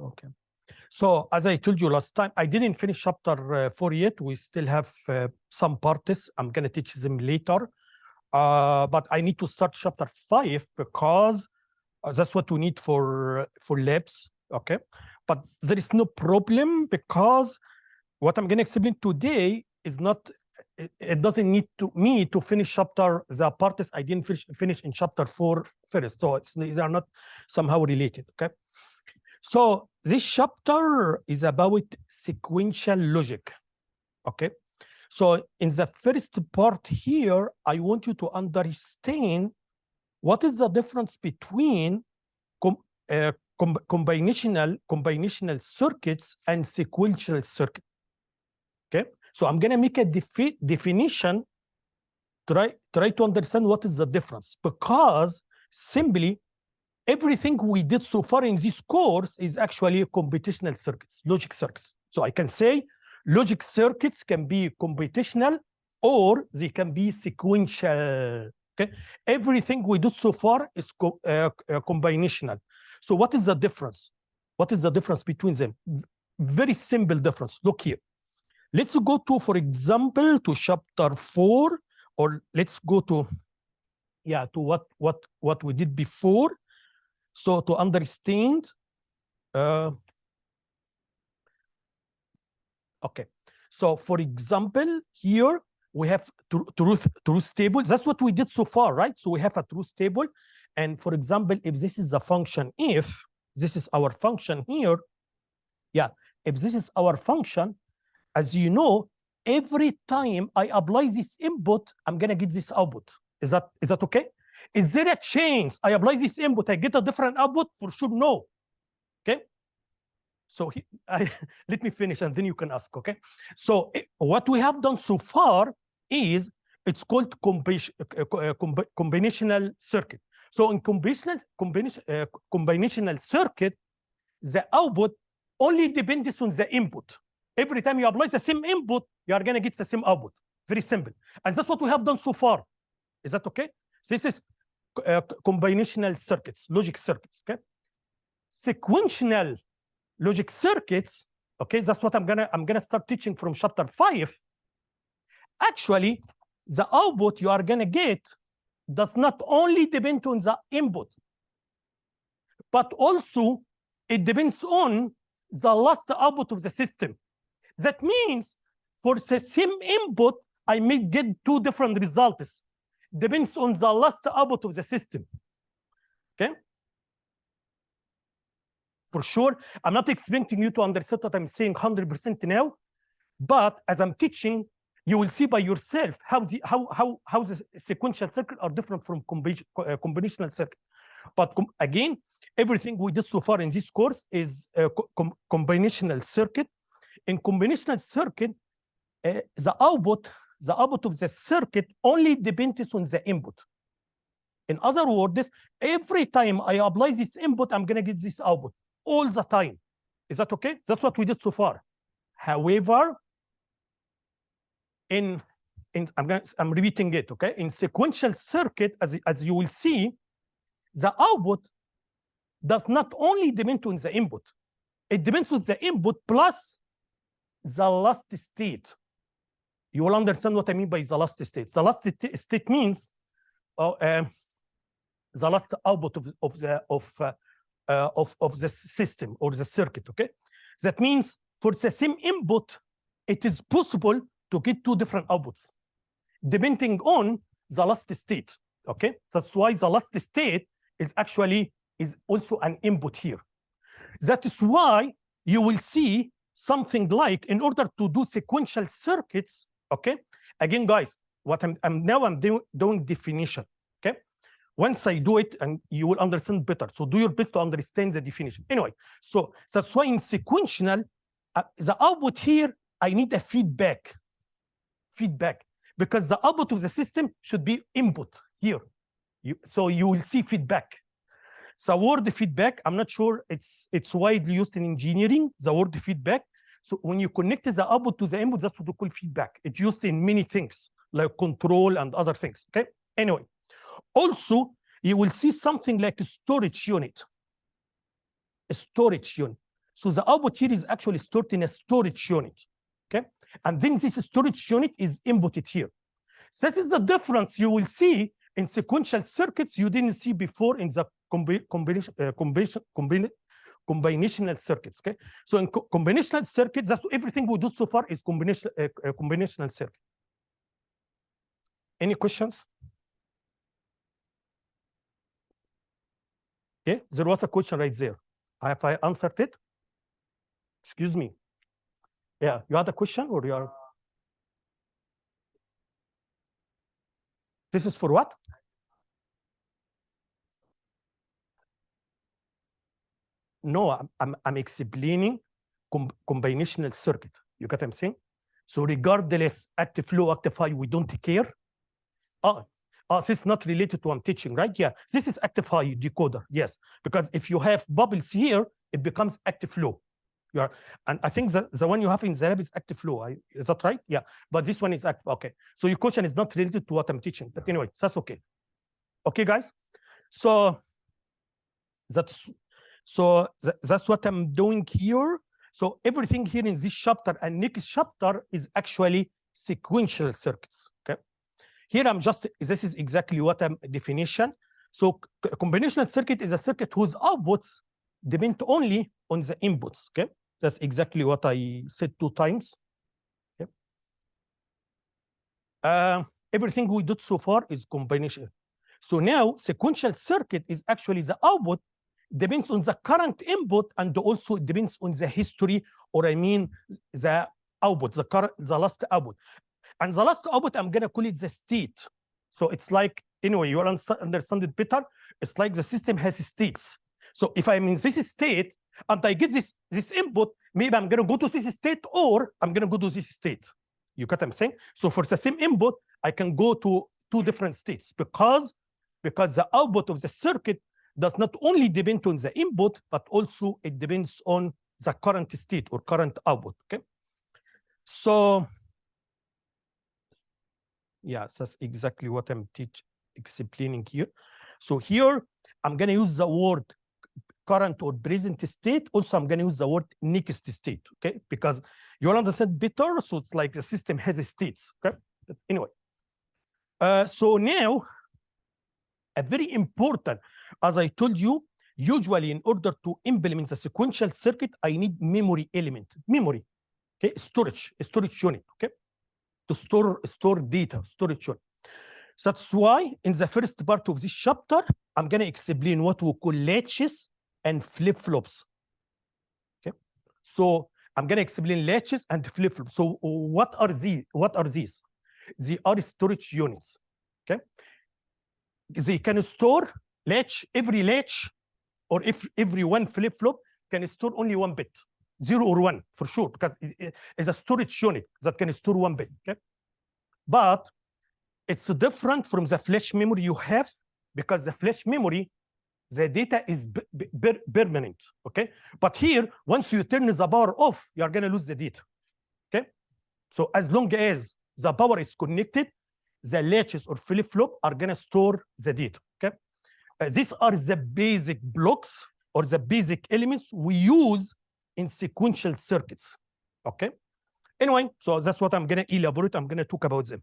Okay. So as I told you last time, I didn't finish chapter 4 yet. We still have some parts. I'm going to teach them later. But I need to start chapter 5 because that's what we need for labs. Okay. But there is no problem because what I'm going to explain today is not, it doesn't need me to finish the parts I didn't finish in chapter 4 first. So these are not somehow related. Okay. So this chapter is about sequential logic. Okay. So in the first part here, I want you to understand what is the difference between combinational circuits and sequential circuit. Okay. So I'm going to make a definition, try to understand what is the difference, because simply everything we did so far in this course is actually computational circuits, logic circuits. So I can say logic circuits can be computational or they can be sequential. Okay, everything we did so far is combinational. So what is the difference? What is the difference between them? Very simple difference. Look here. Let's go to, for example, to chapter 4, or let's go to, to what we did before. So to understand, okay. So for example, here we have truth table. That's what we did so far, right? So we have a truth table. And for example, if this is the function, if this is our function here, if this is our function, as you know, every time I apply this input, I'm going to get this output. Is that okay? Is there a chance I apply this input, I get a different output? For sure, no. Okay. So let me finish and then you can ask. Okay. So what we have done so far is it's called combinational circuit. So in combinational circuit, the output only depends on the input. Every time you apply the same input, you are going to get the same output. Very simple. And that's what we have done so far. Is that okay? So this is combinational circuits, logic circuits. Okay. Sequential logic circuits. Okay, that's what I'm gonna start teaching from chapter 5. Actually, the output you are gonna get does not only depend on the input, but also it depends on the last output of the system. That means for the same input, I may get two different results. Depends on the last output of the system. Okay? For sure, I'm not expecting you to understand what I'm saying 100% now, but as I'm teaching, you will see by yourself how the sequential circuit are different from combinational circuit. But again, everything we did so far in this course is combinational circuit. In combinational circuit, the output of the circuit only depends on the input. In other words, every time I apply this input, I'm going to get this output all the time. Is that okay? That's what we did so far. However, I'm repeating it, okay? In sequential circuit, as you will see, the output does not only depend on the input. It depends on the input plus the last state. You will understand what I mean by the last state. The last state means the last output of the system or the circuit. Okay, that means for the same input, it is possible to get two different outputs depending on the last state. Okay, that's why the last state is also an input here. That is why you will see something like, in order to do sequential circuits. Okay, again, guys, what I'm doing definition. Okay, once I do it, and you will understand better. So do your best to understand the definition. Anyway, so that's why in sequential, the output here, I need a feedback, because the output of the system should be input here. So you will see feedback. The word feedback, I'm not sure it's widely used in engineering, the word feedback. So when you connect the output to the input, that's what we call feedback. It's used in many things, like control and other things, okay? Anyway, also, you will see something like a storage unit. A storage unit. So the output here is actually stored in a storage unit, okay? And then this storage unit is inputted here. So this is the difference you will see in sequential circuits you didn't see before in the combinational circuits, okay? So in combinational circuits, that's everything we do so far is combinational circuit. Any questions? Okay, there was a question right there. Have I answered it? Excuse me. Yeah, you had a question or you are? This is for what? No, I'm explaining combinational circuit. You get what I'm saying? So regardless, active low, active high, we don't care. This is not related to what I'm teaching, right? Yeah, this is active high decoder, yes. Because if you have bubbles here, it becomes active low. And I think the one you have in the lab is active low. Is that right? Yeah, but this one is active. Okay, so your question is not related to what I'm teaching. But anyway, that's okay. Okay, guys? So that's what I'm doing here. So everything here in this chapter and next chapter is actually sequential circuits, okay? Here this is exactly what I'm definition. So a combinational circuit is a circuit whose outputs depend only on the inputs, okay? That's exactly what I said 2 times. Okay? Everything we did so far is combination. So now sequential circuit is actually the output depends on the current input and also it depends on the history, or I mean the output, the last output. And the last output, I'm gonna call it the state. So it's like, anyway, you understand it better. It's like the system has states. So if I'm in this state and I get this input, maybe I'm gonna go to this state or I'm gonna go to this state. You get what I'm saying? So for the same input, I can go to 2 different states because the output of the circuit does not only depend on the input, but also it depends on the current state or current output, okay? So, yeah, that's exactly what I'm explaining here. So here, I'm gonna use the word current or present state. Also, I'm gonna use the word next state, okay? Because you'll understand better, so it's like the system has states, okay? But anyway, so now, a very important, as I told you, usually in order to implement the sequential circuit, I need memory element, memory, okay, storage unit, okay, to store data, storage unit. So that's why in the first part of this chapter, I'm gonna explain what we call latches and flip-flops, okay? So I'm gonna explain latches and flip-flops. So what are these? They are storage units, okay? They can store every latch, or if every one flip-flop can store only 1 bit, 0 or 1 for sure, because it is a storage unit that can store 1 bit, okay? But it's different from the flash memory you have, because the flash memory, the data is permanent, okay? But here, once you turn the power off, you are gonna lose the data, okay? So as long as the power is connected, the latches or flip-flop are gonna store the data, okay? These are the basic blocks or the basic elements we use in sequential circuits, okay? Anyway, so that's what I'm gonna elaborate. I'm gonna talk about them.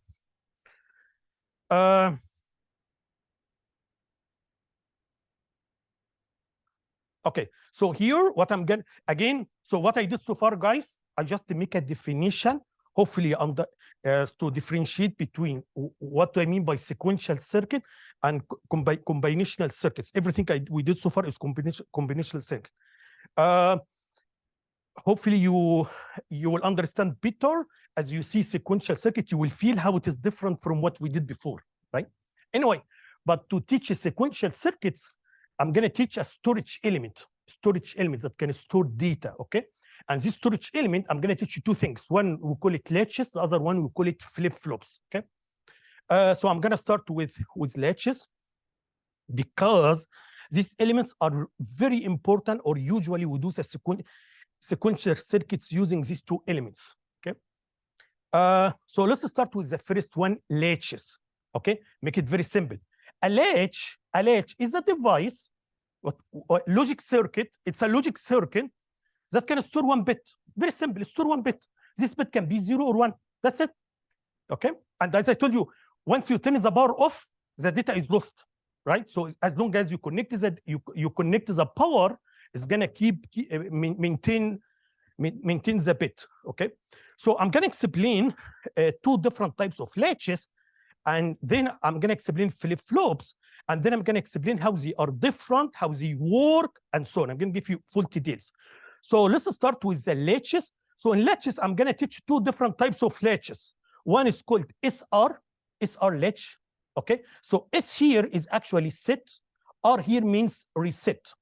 Okay, so here what I'm gonna, again, so what I did so far, guys, I just make a definition, hopefully to differentiate between what I mean by sequential circuit and combinational circuits. Everything we did so far is combinational circuit. Hopefully you will understand better as you see sequential circuit. You will feel how it is different from what we did before, right? Anyway, but to teach sequential circuits, I'm going to teach a storage element that can store data, okay? And this storage element, I'm going to teach you 2 things. One, we call it latches. The other one, we call it flip-flops, okay? So I'm going to start with latches, because these elements are very important, or usually we do the sequential circuits using these 2 elements, okay? So let's start with the first one, latches, okay? Make it very simple. A latch is a device, logic circuit. It's a logic circuit that can store 1 bit. Very simple, store 1 bit. This bit can be 0 or 1. That's it. Okay. And as I told you, once you turn the power off, the data is lost, right? So as long as you connect you connect the power, it's gonna maintain the bit. Okay. So I'm gonna explain 2 different types of latches, and then I'm gonna explain flip-flops, and then I'm gonna explain how they are different, how they work, and so on. I'm gonna give you full details. So let's start with the latches. So in latches, I'm gonna teach 2 different types of latches. One is called SR latch. Okay, so S here is actually set, R here means reset.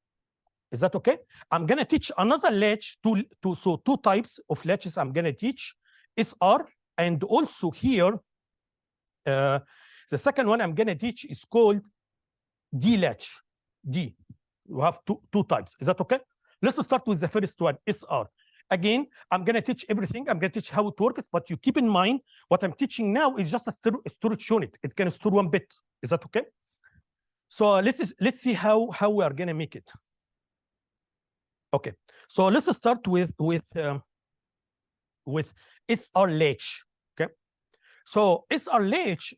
Is that okay? I'm gonna teach another latch, so 2 types of latches I'm gonna teach, SR, and also here, the second one I'm gonna teach is called D latch. D. You have two types. Is that okay? Let's start with the first one, SR. Again, I'm gonna teach everything. I'm gonna teach how it works, but you keep in mind what I'm teaching now is just a storage unit. It can store 1 bit. Is that okay? So let's see how we are gonna make it. Okay. So let's start with SR latch. Okay. So SR latch,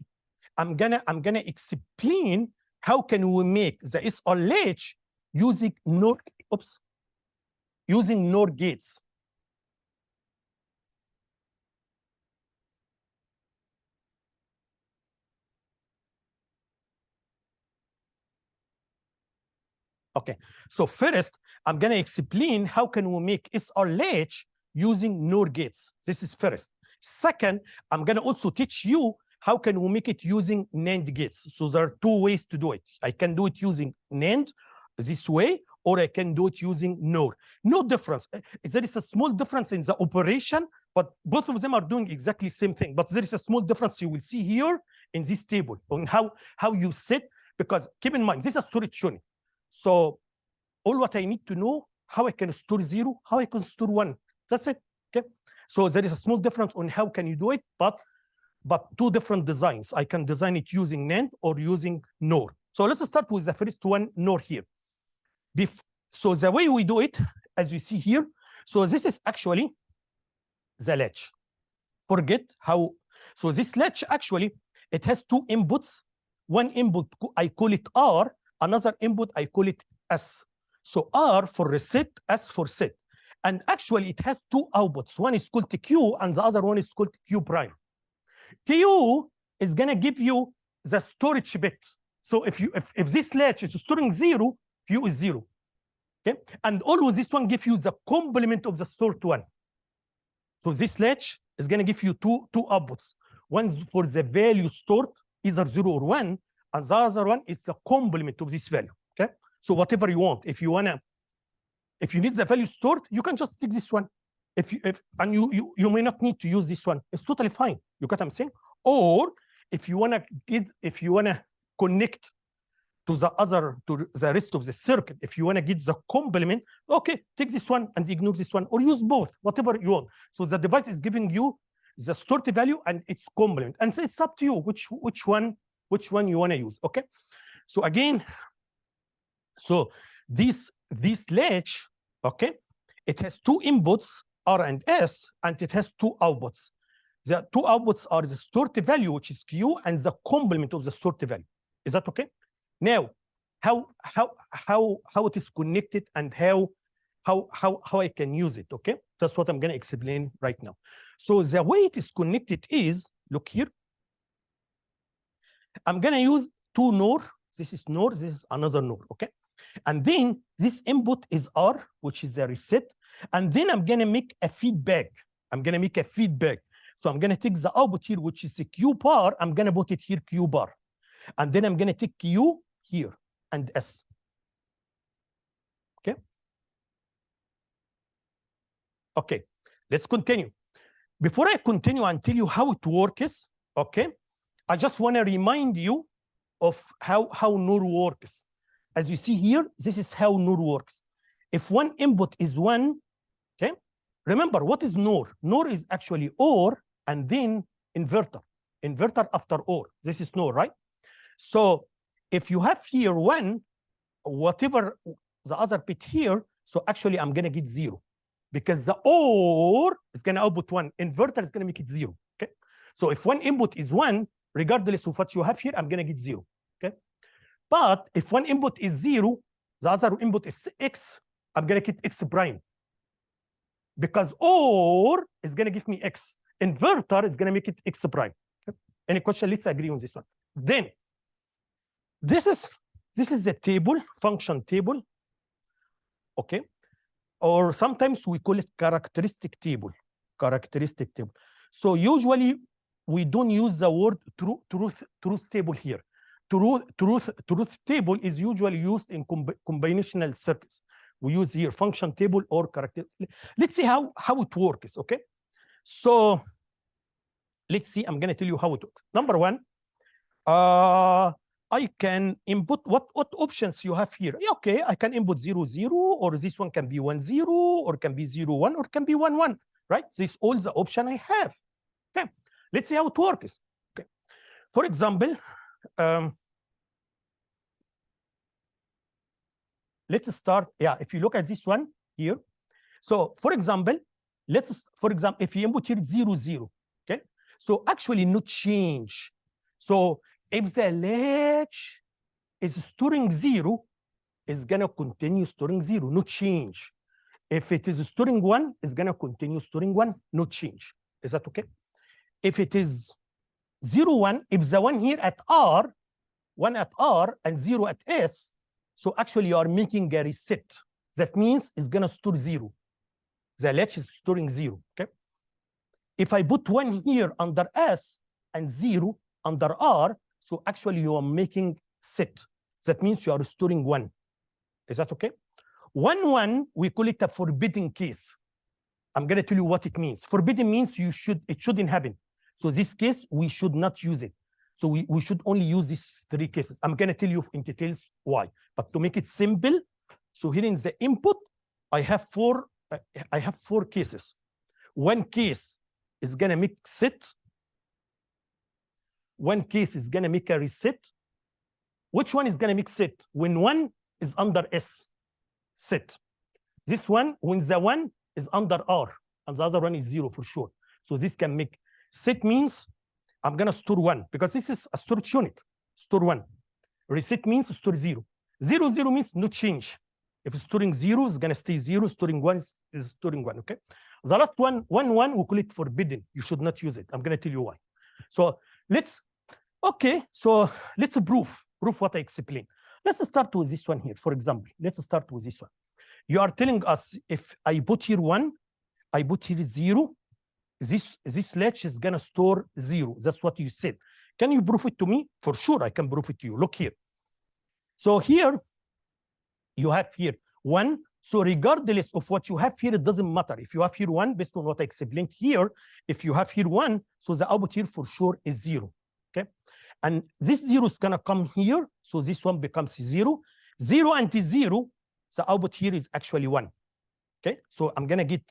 I'm gonna explain how can we make the SR latch using NOR gates. Okay, so first, I'm gonna explain how can we make SR latch using NOR gates. This is first. Second, I'm gonna also teach you how can we make it using NAND gates. So there are 2 ways to do it. I can do it using NAND this way, or I can do it using NOR. No difference. There is a small difference in the operation, but both of them are doing exactly the same thing. But there is a small difference you will see here in this table on how you set, because keep in mind, this is a storage unit. So all what I need to know, how I can store 0, how I can store 1. That's it. Okay. So there is a small difference on how can you do it, but 2 different designs. I can design it using NAND or using NOR. So let's start with the first one, NOR here. So the way we do it, as you see here, so this is actually the latch. Forget how. So this latch actually, it has 2 inputs. One input I call it R. Another input, I call it S. So R for reset, S for set. And actually, it has 2 outputs. One is called Q, and the other one is called Q prime. Q is going to give you the storage bit. So if this latch is storing 0, Q is 0. Okay? And always this one gives you the complement of the stored one. So this latch is going to give you two outputs. One for the value stored, either 0 or 1, and the other one is the complement of this value. Okay, so whatever you want. If you need the value stored, you can just take this one. And you may not need to use this one. It's totally fine. You get what I'm saying? Or if you wanna connect to the rest of the circuit, if you wanna get the complement, okay, take this one and ignore this one, or use both, whatever you want. So the device is giving you the stored value and its complement, and so it's up to you which one you want to use. Okay, so again, so this latch, okay, it has 2 inputs, R and S, and it has 2 outputs. The 2 outputs are the stored value, which is Q, and the complement of the stored value. Is that okay? Now, how it is connected and how I can use it. Okay, that's what I'm going to explain right now. So the way it is connected is, look here. I'm going to use 2 NOR. This is NOR, this is another NOR, okay? And then this input is R, which is the reset. And then I'm going to make a feedback. So I'm going to take the output here, which is a Q bar. I'm going to put it here, Q bar. And then I'm going to take Q here and S. Okay? Okay, let's continue. Before I continue and tell you how it works, okay, I just want to remind you of how NOR works. As you see here, this is how NOR works. If one input is 1, okay, remember what is NOR? NOR is actually OR and then inverter. Inverter after OR. This is NOR, right? So if you have here 1, whatever the other bit here, so actually I'm going to get 0. because the OR is going to output 1. Inverter is going to make it 0. Okay. So if one input is 1, regardless of what you have here, I'm going to get 0. Okay. But if one input is 0, the other input is X, I'm going to get X prime. Because OR is going to give me X. Inverter is going to make it X prime. Okay. Any question? Let's agree on this one. Then this is the table, function table. Okay. Or sometimes we call it characteristic table. Characteristic table. So usually we don't use the word truth table here. Truth table is usually used in combinational circuits. We use here function table or character. Let's see how it works. Okay. So let's see. I'm going to tell you how it works. Number one, I can input what options you have here. Okay, I can input 0, 0, or this one can be 1, 0, or can be 0, 1, or can be 1, 1. Right? This is all the option I have. Okay. Let's see how it works. Okay. For example, let's start. Yeah, if you look at this one here. So for example, if you input here 0, 0. Okay. So actually no change. So if the latch is storing 0, it's gonna continue storing 0, no change. If it is storing 1, it's gonna continue storing 1, no change. Is that okay? If it is 0, 1, if the 1 here at R, 1 at R and 0 at S, so actually you are making a reset. That means it's gonna store 0. The latch is storing 0. Okay. If I put 1 here under S and 0 under R, so actually you are making set. That means you are storing 1. Is that okay? 1, 1, we call it a forbidden case. I'm going to tell you what it means. Forbidden means it shouldn't happen. So this case, we should not use it. So we should only use these 3 cases. I'm going to tell you in details why. But to make it simple, so here in the input, I have 4 cases. One case is going to make set. One case is going to make a reset. Which one is going to make set? When 1 is under S, set. This one, when the 1 is under R, and the other one is 0 for sure. So this can make set means I'm going to store 1, because this is a storage unit. Store 1. Reset means store 0. 0, 0 means no change. If storing 0 is going to stay 0, storing 1 is storing 1. Okay. The last one, 1, 1, we call it forbidden. You should not use it. I'm going to tell you why. So let's prove what I explained. Let's start with this one here. For example, let's start with this one. You are telling us if I put here 1, I put here 0, this latch is gonna store 0. That's what you said. Can you prove it to me? For sure, I can prove it to you. Look here. So here, you have here 1. So regardless of what you have here, it doesn't matter. If you have here 1, based on what I explained here, if you have here 1, so the output here for sure is 0. Okay. And this 0 is going to come here. So this one becomes 0. 0 and 0, the output here is actually 1. Okay. So I'm going to get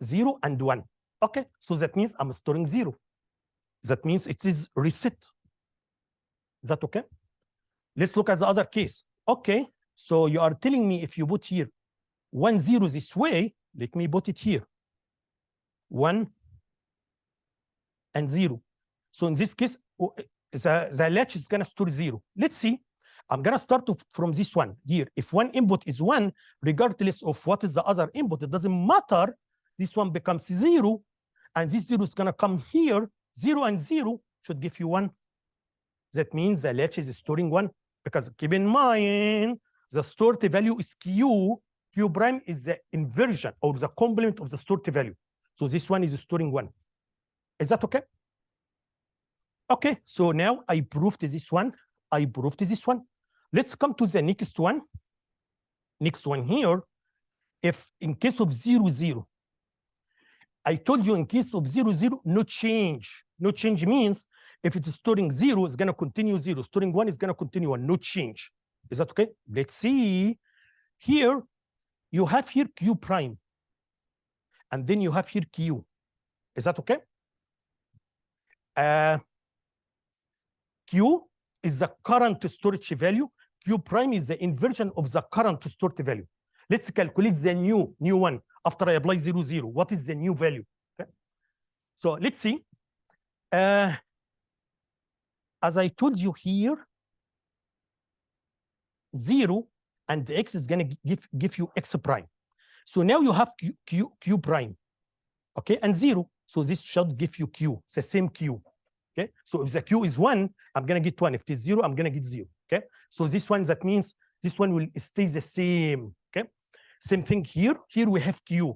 0 and 1. Okay. So that means I'm storing 0. That means it is reset. Is that okay? Let's look at the other case. Okay. So you are telling me if you put here 1, 0 this way, let me put it here. 1 and 0. So in this case, the latch is going to store 0. Let's see. I'm going to start from this one here. If one input is 1, regardless of what is the other input, it doesn't matter. This one becomes 0, and this 0 is going to come here. 0 and 0 should give you 1. That means the latch is storing 1, because keep in mind, the stored value is Q. Q prime is the inversion or the complement of the stored value. So this one is storing 1. Is that okay? Okay, so now I proved this one. I proved this one. Let's come to the next one. Next one here. If in case of 0, 0, I told you in case of 0, 0, no change. No change means if it is storing 0, it's going to continue 0. Storing 1 is going to continue 1. No change. Is that okay? Let's see. Here, you have here Q prime. And then you have here Q. Is that okay? Q is the current storage value. Q prime is the inversion of the current stored value. Let's calculate the new one. after I apply 0, 0? What is the new value? Okay. So let's see. As I told you here, 0 and x is going to give you x prime. So now you have q prime, okay, and 0. So this should give you q, it's the same q. Okay, so if the q is 1, I'm going to get 1. If it is 0, I'm going to get 0. Okay, so this one, that means this one will stay the same. Okay, same thing here. Here we have q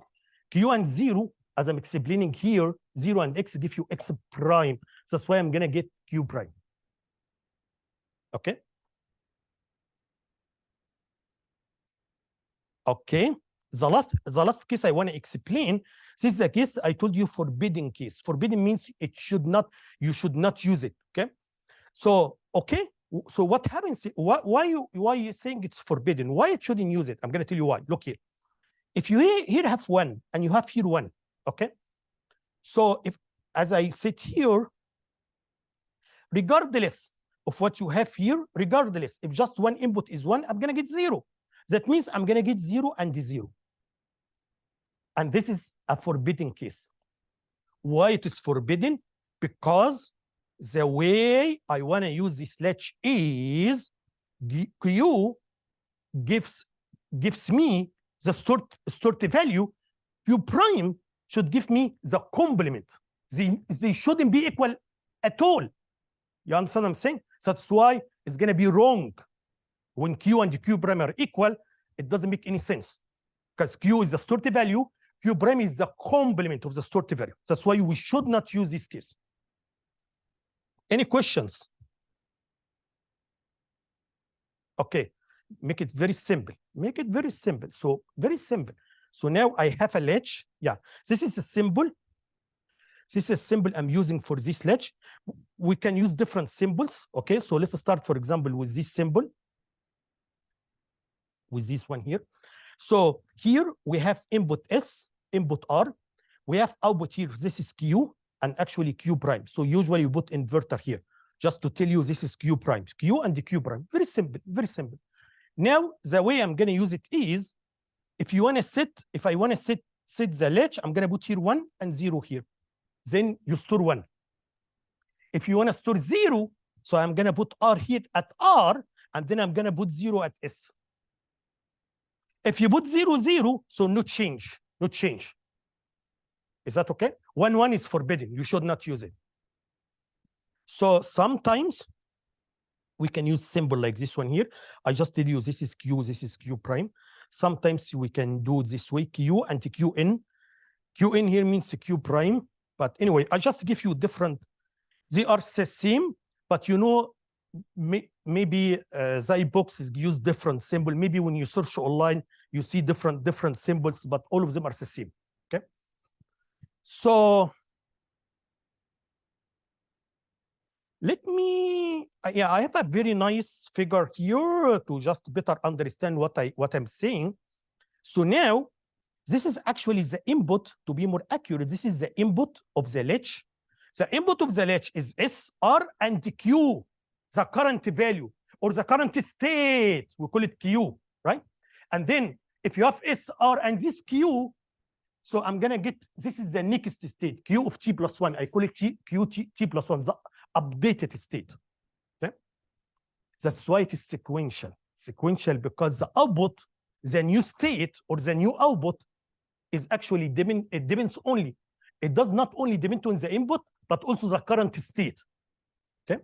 and 0, as I'm explaining here, 0 and x give you x prime. That's why I'm going to get q prime. Okay. Okay. The last case I want to explain. This is a case I told you, forbidden case. Forbidden means you should not use it. Okay. So okay. So what happens? Why you saying it's forbidden? Why it shouldn't use it? I'm going to tell you why. Look here. If you here have 1 and you have here 1, okay. So if, as I said here, regardless of what you have here, regardless if just one input is 1, I'm going to get 0. That means I'm going to get 0 and 0. And this is a forbidden case. Why it is forbidden? Because the way I want to use this latch is Q gives me the stored value. Q prime should give me the complement. They shouldn't be equal at all. You understand what I'm saying? That's why it's going to be wrong. When Q and Q prime are equal, it doesn't make any sense. Because Q is the stored value, Q prime is the complement of the stored value. That's why we should not use this case. Any questions? Okay, make it very simple. Make it very simple. So very simple. So now I have a latch. Yeah, this is a symbol. This is a symbol I'm using for this latch. We can use different symbols. Okay, so let's start, for example, with this symbol. With this one here. So here we have input S, input R. We have output here. This is Q and actually Q prime. So usually you put inverter here just to tell you this is Q prime. Q and the Q prime. Very simple, very simple. Now the way I'm going to use it is, if you want to set, if I want to set the latch, I'm going to put here 1 and 0 here. Then you store 1. If you want to store 0, so I'm going to put R here at R, and then I'm going to put 0 at S. If you put 0, 0, so no change, no change. Is that okay? 1, 1 is forbidden. You should not use it. So sometimes we can use symbol like this one here. I just tell you this is Q prime. Sometimes we can do it this way, Q and Qn. Qn here means Q prime. But anyway, I just give you different. They are the same, but you know, maybe Zybox use different symbol. Maybe when you search online, you see different symbols, but all of them are the same. Okay. So let me, yeah, I have a very nice figure here to just better understand what I'm saying. So now this is actually the input. To be more accurate, this is the input of the latch. The input of the latch is S, R, and Q, the current value or the current state. We call it Q, right? And then if you have S, R, and this Q, so I'm gonna get, this is the next state, Q of T plus 1. I call it T plus 1, the updated state. Okay? That's why it is sequential. Sequential because the output, the new state or the new output is actually it depends only. It does not only depend on the input, but also the current state. Okay.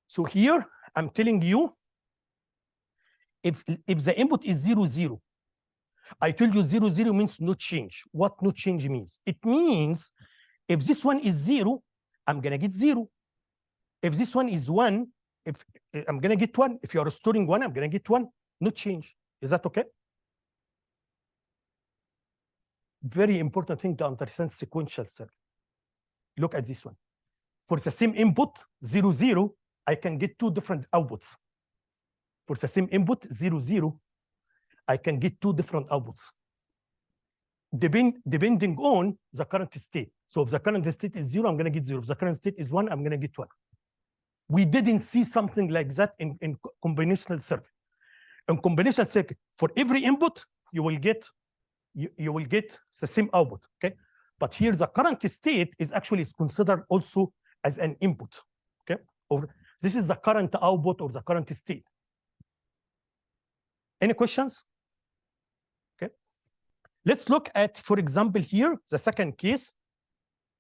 So here I'm telling you, if the input is 0, 0, I told you 0, 0 means no change. What no change means? It means if this one is 0, I'm gonna get 0. If this one is 1, if I'm gonna get 1. If you are storing 1, I'm gonna get 1. No change. Is that okay? Very important thing to understand sequential circuit. Look at this one. For the same input, 0, 0, I can get 2 different outputs. For the same input, 0, 0, I can get 2 different outputs. Depending on the current state. So if the current state is 0, I'm going to get 0. If the current state is 1, I'm going to get 1. We didn't see something like that in combinational circuit. In combinational circuit, for every input, you will get you will get the same output, okay? But here the current state is actually considered also as an input, okay? Or this is the current output or the current state. Any questions? Okay. Let's look at, for example, here, the second case.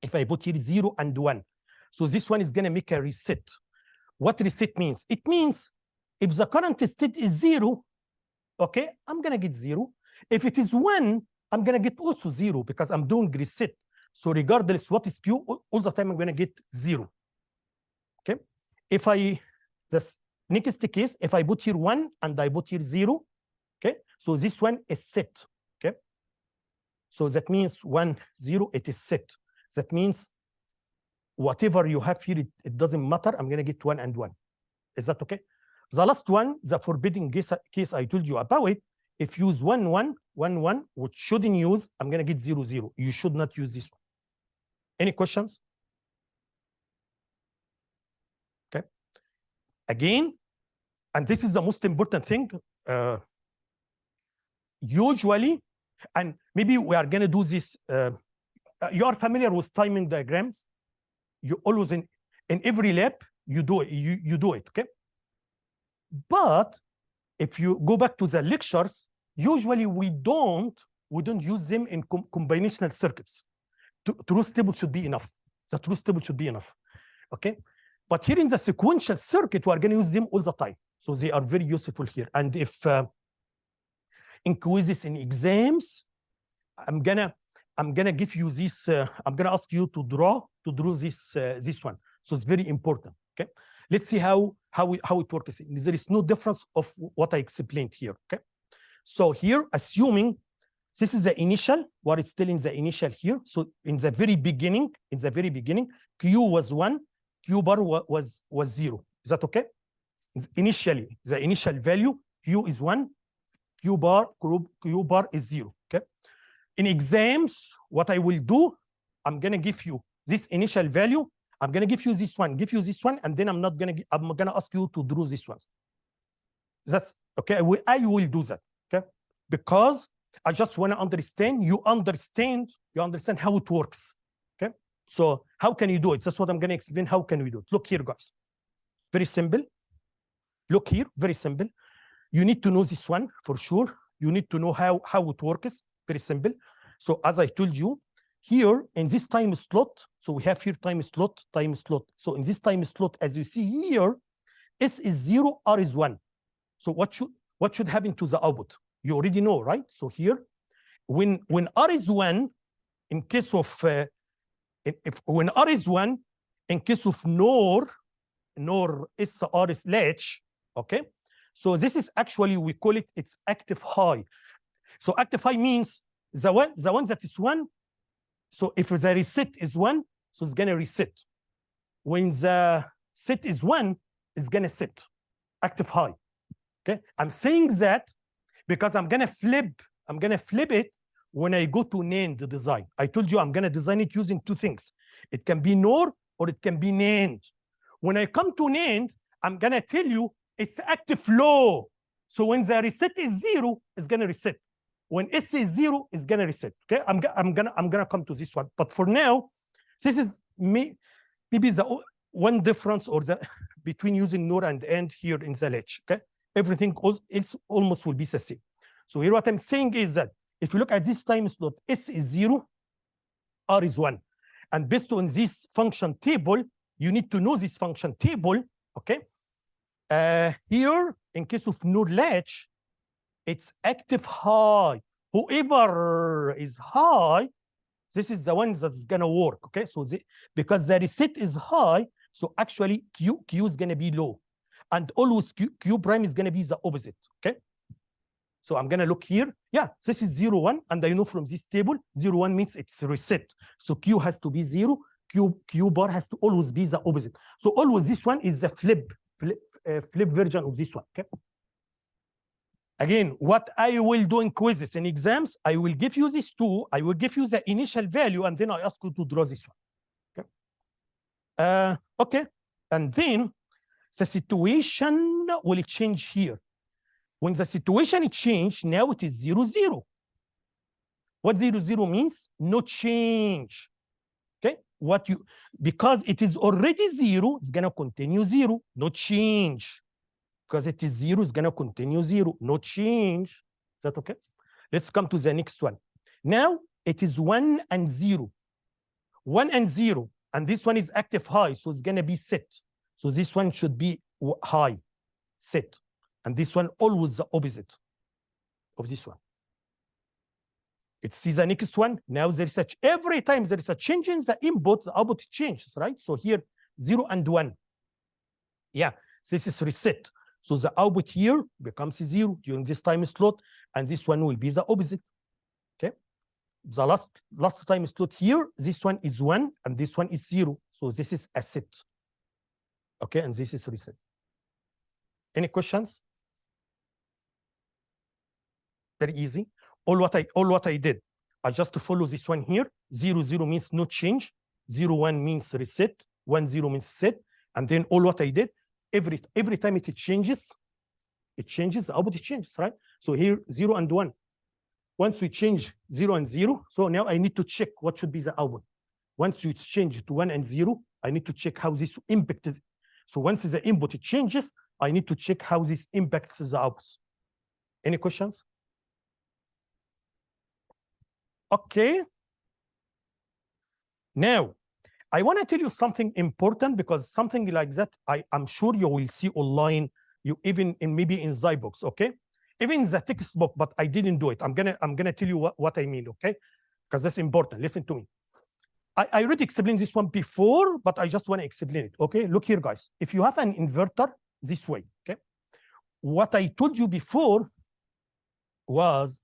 If I put here 0 and 1, so this one is going to make a reset. What reset means? It means if the current state is 0, okay, I'm going to get 0. If it is 1, I'm going to get also 0 because I'm doing reset. So regardless what is Q, all the time I'm going to get 0. Okay. If this next case, if I put here 1 and I put here 0, okay, so this one is set. Okay. So that means 1, 0, it is set. That means whatever you have here, it doesn't matter. I'm going to get 1 and 1. Is that okay? The last one, the forbidden case I told you about it, if you use 1, 1, 1, 1, which shouldn't use, I'm going to get 0, 0. You should not use this one. Any questions? Okay. Again, and this is the most important thing, usually, and maybe we are going to do this. You are familiar with timing diagrams. You always in every lab you do it. You do it, okay? But if you go back to the lectures, usually we don't use them in combinational circuits. Truth table should be enough. The truth table should be enough, okay? But here in the sequential circuit, we are going to use them all the time. So they are very useful here. And if in quizzes, in exams, I'm gonna give you this. I'm gonna ask you to draw this one. So it's very important. Okay. Let's see how it works. There is no difference of what I explained here. Okay. So here, assuming this is the initial, what it's still in the initial here. So in the very beginning, Q was 1, Q bar was 0. Is that okay? Initially, the initial value Q is 1, Q bar is 0. Okay. In exams, what I will do, I'm gonna give you this initial value. I'm gonna give you this one, and then I'm gonna ask you to draw this one. That's okay. I will do that. Okay, because I just want to understand. You understand how it works. Okay, so how can you do it? That's what I'm gonna explain. How can we do it? Look here, guys. Very simple. Look here, very simple. You need to know this one for sure. You need to know how it works. Very simple. So as I told you, here in this time slot, so we have here time slot. So in this time slot, as you see here, S is 0, R is 1. So what should happen to the output? You already know, right? So here, when R is 1, in case of when R is 1, in case of NOR SR is latch, okay? So this is actually, we call it, it's active high. So active high means the one that is 1. So if the reset is 1, so it's gonna reset. When the set is 1, it's gonna set active high. Okay, I'm saying that because I'm gonna flip it when I go to NAND design. I told you I'm gonna design it using two things. It can be NOR or it can be NAND. When I come to NAND, I'm gonna tell you it's active low. So when the reset is 0, it's gonna reset. When S is 0, it's gonna reset. Okay, I'm gonna come to this one. But for now, this is maybe the one difference or the between using NOR and AND here in the latch. Okay, everything else almost will be the same. So here what I'm saying is that if you look at this time slot, S is 0, R is 1, and based on this function table, you need to know this function table. Okay, here in case of NOR latch, it's active high. Whoever is high, this is the one that's gonna work. Okay, so because the reset is high, so actually Q is gonna be low, and always Q prime is gonna be the opposite. Okay, so I'm gonna look here. Yeah, this is 0, 1, and I know from this table 0, 1 means it's reset. So Q has to be 0. Q bar has to always be the opposite. So always this one is the flip version of this one. Okay. Again, what I will do in quizzes and exams, I will give you these two. I will give you the initial value, and then I ask you to draw this one. Okay. Okay. And then the situation will change here. When the situation change, now it is 0, 0. What 0, 0 means? No change. Okay, because it is already 0, it's gonna continue 0, no change. Because it is 0, it's gonna continue 0, no change. Is that okay? Let's come to the next one. Now it is 1 and 0. 1 and 0, and this one is active high, so it's gonna be set. So this one should be high, set, and this one always the opposite of this one. Let's see the next one. Now there is every time there is a change in the input, the output changes, right? So here 0 and 1. Yeah, this is reset. So the output here becomes 0 during this time slot, and this one will be the opposite. Okay. The last time slot here, this one is 1 and this one is 0. So this is a set. Okay, and this is reset. Any questions? Very easy. All what I did, I just follow this one here. 0, 0 means no change. 0, 1 means reset. 1, 0 means set. And then all what I did, every time it changes, the output changes, right? So here 0 and 1. Once we change 0 and 0, so now I need to check what should be the output. Once you change to 1 and 0, I need to check how this impacts. So once the input changes, I need to check how this impacts the outputs. Any questions? Okay. Now, I want to tell you something important, because something like that, I'm sure you will see online, you even maybe in Zybox, okay? Even in the textbook, but I didn't do it. I'm gonna tell you what I mean, okay? Because that's important. Listen to me. I already explained this one before, but I just want to explain it, okay? Look here, guys. If you have an inverter this way, okay? What I told you before was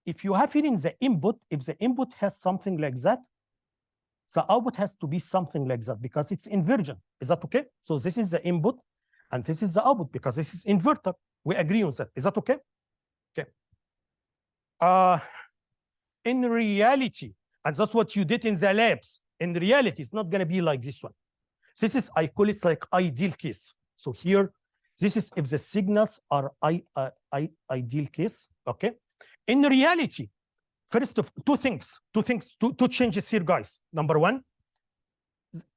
if you have it in the input, if the input has something like that, the output has to be something like that, because it's inversion. Is that okay? So this is the input and this is the output, because this is inverter. We agree on that. Is that okay? Okay. In reality, and that's what you did in the labs, in reality, it's not going to be like this one. This is, I call it like ideal case. So here, this is if the signals are ideal case, okay? In reality, first of two changes here, guys. Number one,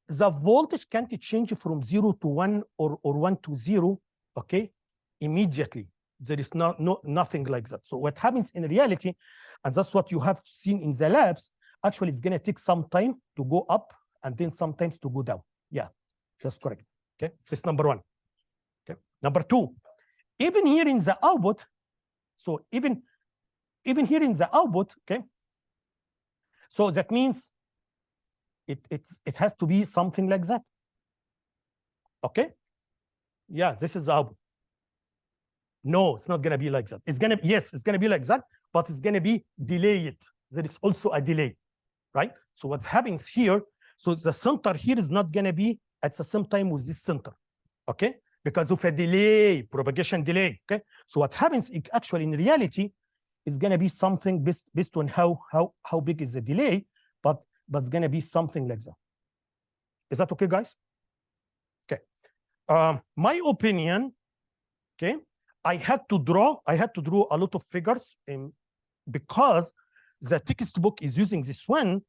the voltage can't change from 0 to 1 or 1 to 0, okay, immediately. There is nothing like that. So what happens in reality, and that's what you have seen in the labs, actually it's going to take some time to go up and then sometimes to go down. Yeah, that's correct. Okay, that's number one. Okay, number two, even here in the output, so even here in the output, okay, so that means it has to be something like that. Okay, yeah, this is the output. No, it's not going to be like that. It's going to, yes, it's going to be like that, but it's going to be delayed. There is also a delay, right? So what happens here, so the center here is not going to be at the same time with this center, okay? Because of a delay, propagation delay, okay? So what happens actually in reality is going to be something based on how big is the delay, but it's going to be something like that. Is that okay, guys? Okay. My opinion, okay, I had to draw a lot of figures because the textbook is using this one.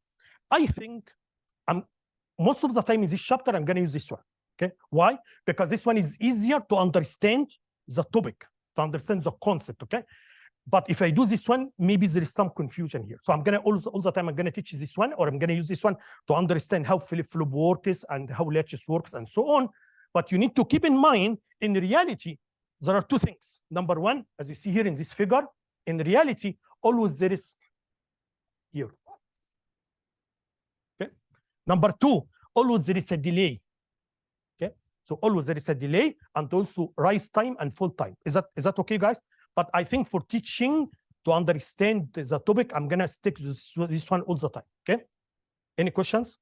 I think most of the time in this chapter, I'm going to use this one. Okay, why? Because this one is easier to understand the topic, to understand the concept. Okay, but if I do this one, maybe there is some confusion here. So I'm going to all the time I'm going to teach this one, or I'm going to use this one to understand how flip-flop works and how latches works and so on. But you need to keep in mind, in reality, there are two things. Number one, as you see here in this figure, in reality, always there is here. Okay. Number two, always there is a delay. Okay. So always there is a delay and also rise time and fall time. Is that okay, guys? But I think for teaching to understand the topic, I'm gonna stick to this one all the time. Okay. Any questions?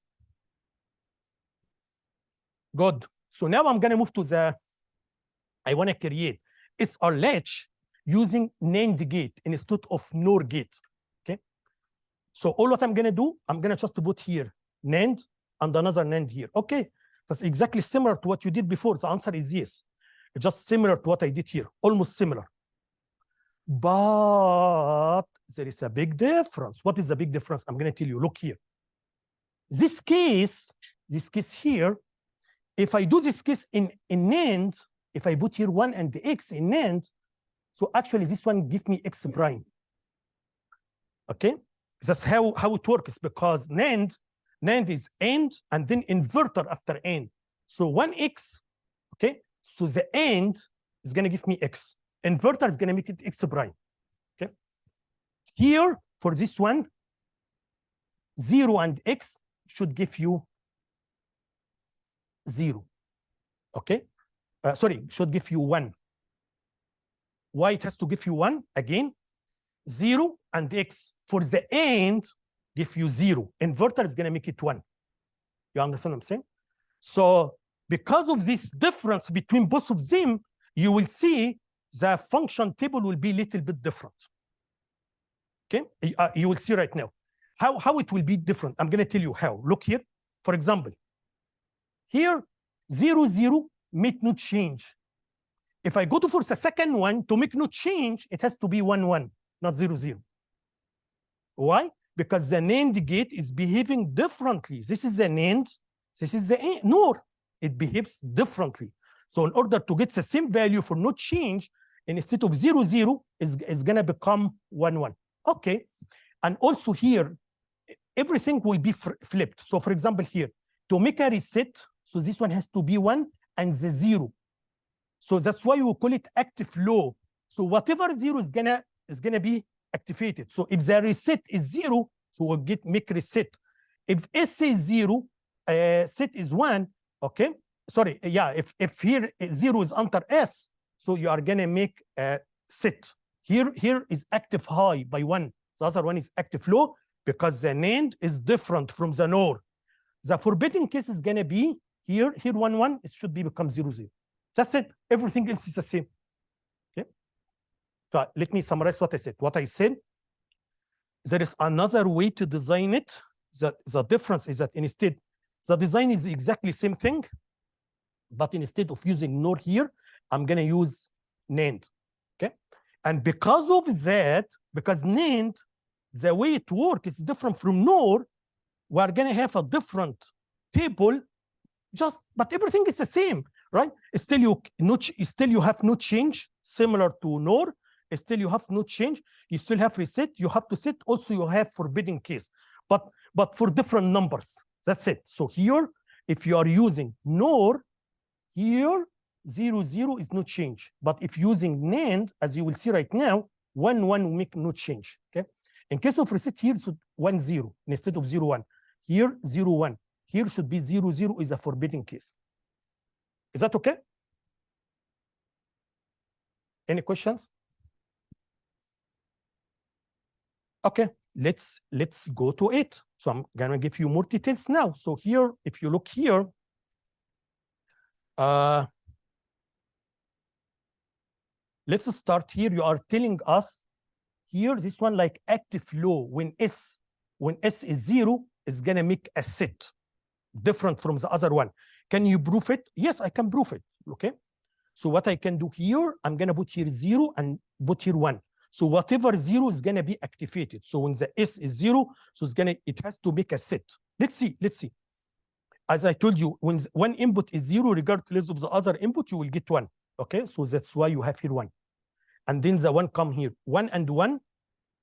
Good. So now I'm gonna move to the. I want to create SR latch using NAND gate instead of NOR gate. Okay. So all what I'm going to do, I'm going to just put here NAND and another NAND here. Okay. That's exactly similar to what you did before. The answer is yes. just similar to what I did here, almost similar. But there is a big difference. What is the big difference? I'm going to tell you. Look here. This case here, if I do this case in NAND, if I put here 1 and x in NAND, so actually this one gives me x prime. Okay? That's how it works, because NAND is AND and then inverter after AND. So 1x, okay? So the AND is going to give me x. Inverter is going to make it x prime. Okay? Here, for this one, 0 and x should give you 0. Okay? Sorry, should give you 1. Why it has to give you 1? Again, 0 and x for the AND give you 0. Inverter is going to make it 1. You understand what I'm saying? So because of this difference between both of them, you will see the function table will be a little bit different. Okay? You will see right now. How it will be different. I'm going to tell you how. Look here. For example, here, 0, 0 make no change. If I go to for the second one, to make no change, it has to be 1, 1, not 0, 0. Why? Because the NAND gate is behaving differently. This is the NAND, this is the NOR. It behaves differently. So in order to get the same value for no change, instead of 0, 0, is going to become 1, 1. Okay. And also here, everything will be flipped. So for example here, to make a reset, so this one has to be 1 and the 0. So that's why we call it active low. So whatever 0 is gonna be activated. So if the reset is 0, so we'll make reset. If S is 0, set is 1, okay? Sorry, yeah, if here 0 is under S, so you are gonna make a set. Here is active high by 1. The other one is active low because the NAND is different from the NOR. The forbidden case is gonna be here 1, 1, it should be become 0, 0. That's it. Everything else is the same. Okay. So let me summarize what I said. What I said, there is another way to design it. The difference is that instead, the design is exactly the same thing, but instead of using NOR here, I'm going to use NAND. Okay. And because of that, because NAND, the way it works is different from NOR, we're going to have a different table, but everything is the same. Right? Still you have no change, similar to NOR. Still you have no change. You still have reset. You have to set. Also you have forbidden case, but for different numbers. That's it. So here, if you are using NOR, here 0, 0 is no change. But if using NAND, as you will see right now, 1, 1 will make no change. Okay. In case of reset here, so 1, 0 instead of 0, 1. Here 0, 1. Here should be 0, 0 is a forbidden case. Is that okay? Any questions? Okay, let's go to it. So I'm gonna give you more details now. So here, if you look here, let's start here. You are telling us here, this one like active low, when S is 0, is gonna make a set different from the other one. Can you prove it? Yes, I can prove it. Okay. So what I can do here, I'm gonna put here 0 and put here 1. So whatever 0 is gonna be activated. So when the S is 0, so it has to make a set. Let's see. As I told you, when one input is 0, regardless of the other input, you will get 1. Okay, so that's why you have here 1. And then the 1 come here. 1 and 1.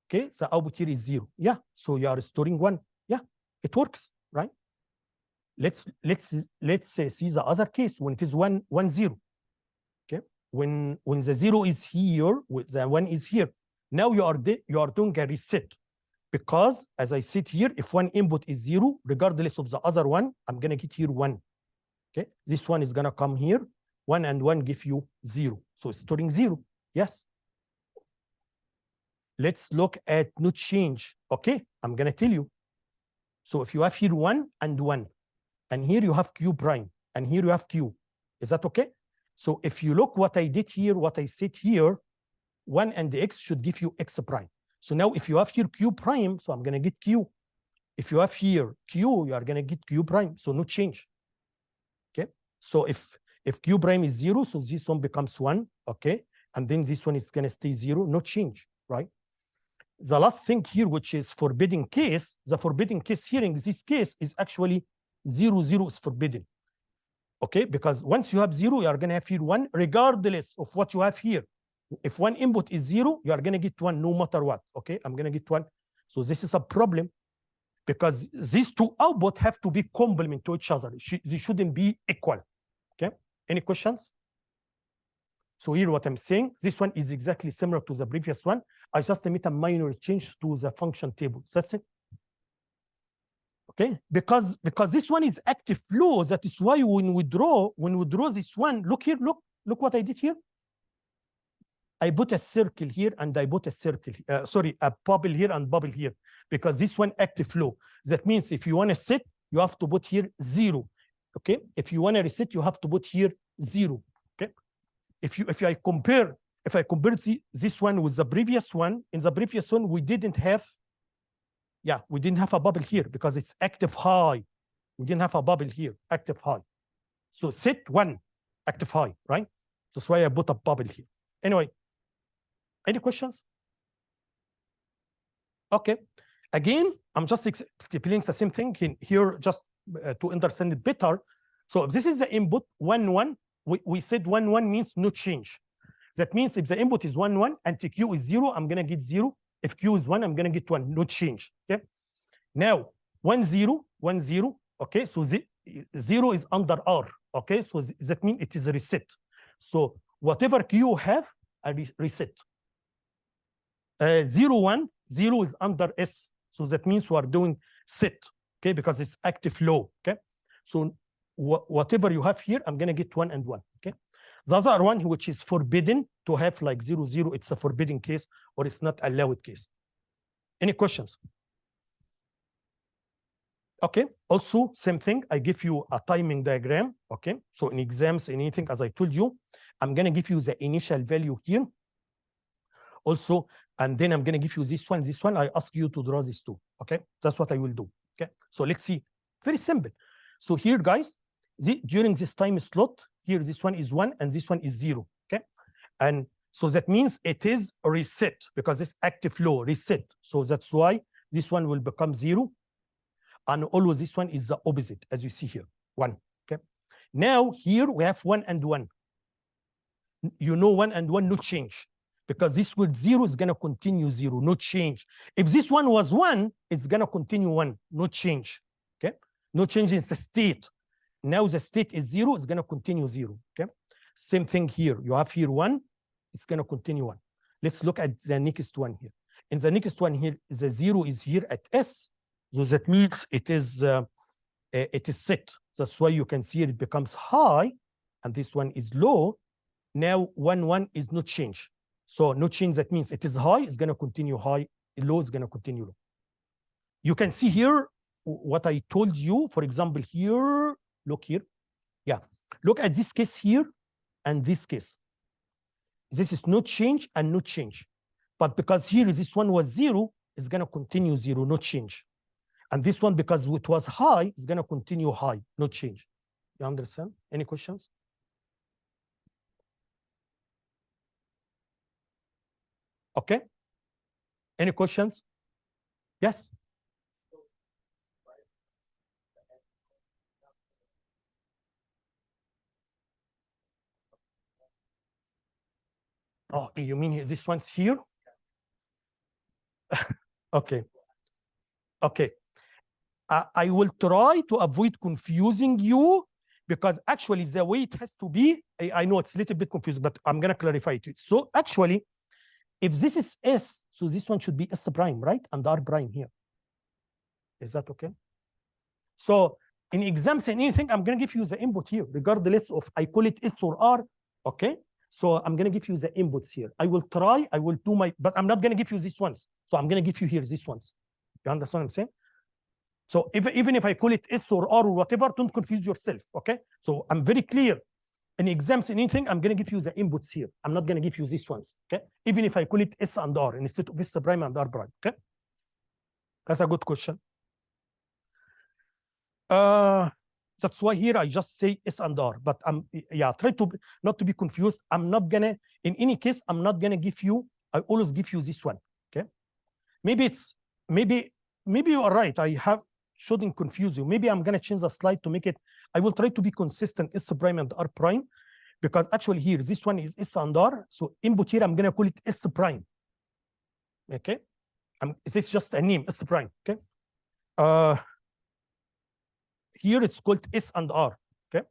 Okay, the output here is 0. Yeah, so you are storing 1. Yeah, it works, right? Let's see the other case when it is 1, 1, 0. Okay, when the 0 is here, the 1 is here. Now you are doing a reset, because as I said here, if one input is 0, regardless of the other one, I'm gonna get here 1. Okay, this one is gonna come here. 1 and 1 give you 0. So it's storing 0. Yes. Let's look at no change. Okay, I'm gonna tell you. So if you have here 1 and 1. And here you have Q prime, and here you have Q. Is that okay? So if you look what I did here, what I said here, 1 and X should give you X prime. So now if you have here Q prime, so I'm gonna get Q. If you have here Q, you are gonna get Q prime, so no change. Okay? So if If Q prime is 0, so this one becomes 1, okay? And then this one is going to stay 0, no change, right? The last thing here, which is forbidden case, the forbidden case here in this case is actually 0, 0 is forbidden, okay? Because once you have 0, you are going to have here 1, regardless of what you have here. If one input is 0, you are going to get 1 no matter what, okay? I'm going to get 1. So this is a problem because these two outputs have to be complement to each other. They shouldn't be equal, okay? Any questions? So here what I'm saying, this one is exactly similar to the previous one. I just made a minor change to the function table. That's it. Okay, because this one is active flow. That is why when we draw this one, look here, look what I did here. I put a circle here and I put a circle, a bubble here and bubble here, because this one active flow. That means if you want to set, you have to put here 0. Okay, if you want to reset, you have to put here 0. Okay, if I compare this one with the previous one, in the previous one we didn't have a bubble here because it's active high. We didn't have a bubble here, active high. So set 1, active high, right? That's why I put a bubble here. Anyway, any questions? Okay, again, I'm just explaining the same thing here just to understand it better. So if this is the input 1, 1, we said 1, 1 means no change. That means if the input is 1, 1 and Q is 0, I'm going to get 0. If Q is 1, I'm going to get 1, no change. Okay. Now 1, 0, 1, 0. Okay, so the 0 is under R. Okay, so that means it is a reset. So whatever Q have, I reset. 0, 1, 0 is under S. So that means we are doing set. Okay, because it's active low. Okay, so whatever you have here, I'm going to get 1 and 1. Okay. The other one, which is forbidden to have like 0, 0, it's a forbidden case or it's not allowed case. Any questions? Okay, also same thing, I give you a timing diagram. Okay, so in exams, anything, as I told you, I'm going to give you the initial value here also, and then I'm going to give you this one, I ask you to draw these two. Okay, that's what I will do. Okay, so let's see, very simple. So here, guys, during this time slot, here this one is 1 and this one is 0. Okay, and so that means it is reset because it's active low reset. So that's why this one will become 0, and always this one is the opposite, as you see here, 1. Okay, now here we have 1 and 1. You know 1 and 1, no change, because this with 0 is going to continue 0, no change. If this one was 1, it's going to continue 1, no change. Okay, no change in the state. Now the state is 0, it's going to continue 0. Okay, same thing here. You have here 1, it's going to continue 1. Let's look at the next one here. In the next one here, the 0 is here at S, so that means it is set. That's why you can see it becomes high, and this one is low. Now 1, 1 is no change. So no change, that means it is high, it's going to continue high, low is going to continue low. You can see here what I told you. For example, here, look here. Yeah, look at this case here and this case. This is no change and no change. But because here this one was 0, it's going to continue 0, no change. And this one, because it was high, is going to continue high, no change. You understand? Any questions? Okay. Any questions? Yes. Oh, you mean this one's here? Okay. Okay. I will try to avoid confusing you, because actually the way it has to be, I know it's a little bit confusing, but I'm going to clarify it. So actually, if this is S, so this one should be S prime, right? And R prime here. Is that okay? So in exams and anything, I'm going to give you the input here, regardless of I call it S or R. Okay. So I'm going to give you the inputs here. I will do my, but I'm not going to give you these ones. So I'm going to give you here these ones. You understand what I'm saying? So even if I call it S or R or whatever, don't confuse yourself. Okay. So I'm very clear. In exams and anything, I'm going to give you the inputs here. I'm not going to give you these ones. Okay. Even if I call it S and R instead of S prime and R prime. Okay. That's a good question. That's why here I just say S and R. But yeah, try to not to be confused. I'm not gonna, in any case, I'm not gonna give you, I always give you this one. Okay. Maybe you are right. I shouldn't confuse you. Maybe I'm gonna change the slide to make it, I will try to be consistent S prime and R prime, because actually here, this one is S and R. So input here, I'm gonna call it S prime. Okay. This is just a name, S prime. Okay. Here it's called S and R. Okay.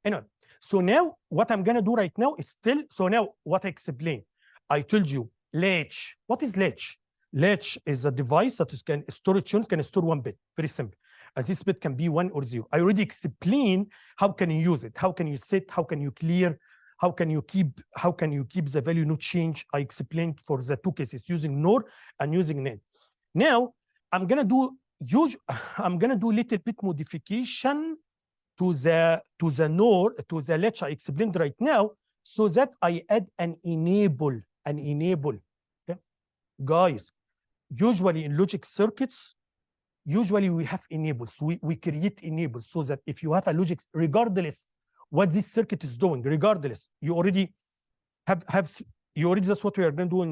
Anyway, so now what I'm gonna do right now is still, so now what I explained, I told you latch. What is latch? Latch is a device that can store tunes, can store one bit. Very simple. And this bit can be 1 or 0. I already explained how can you use it, how can you set, how can you clear, how can you keep the value no change. I explained for the two cases using NOR and using NAND. Now I'm gonna do little bit modification to the NOR, to the latch I explained right now, so that I add an enable. Okay, guys. Usually in logic circuits, usually we have enables. We create enables so that if you have a logic, regardless what this circuit is doing, regardless, you already that's what we are going to do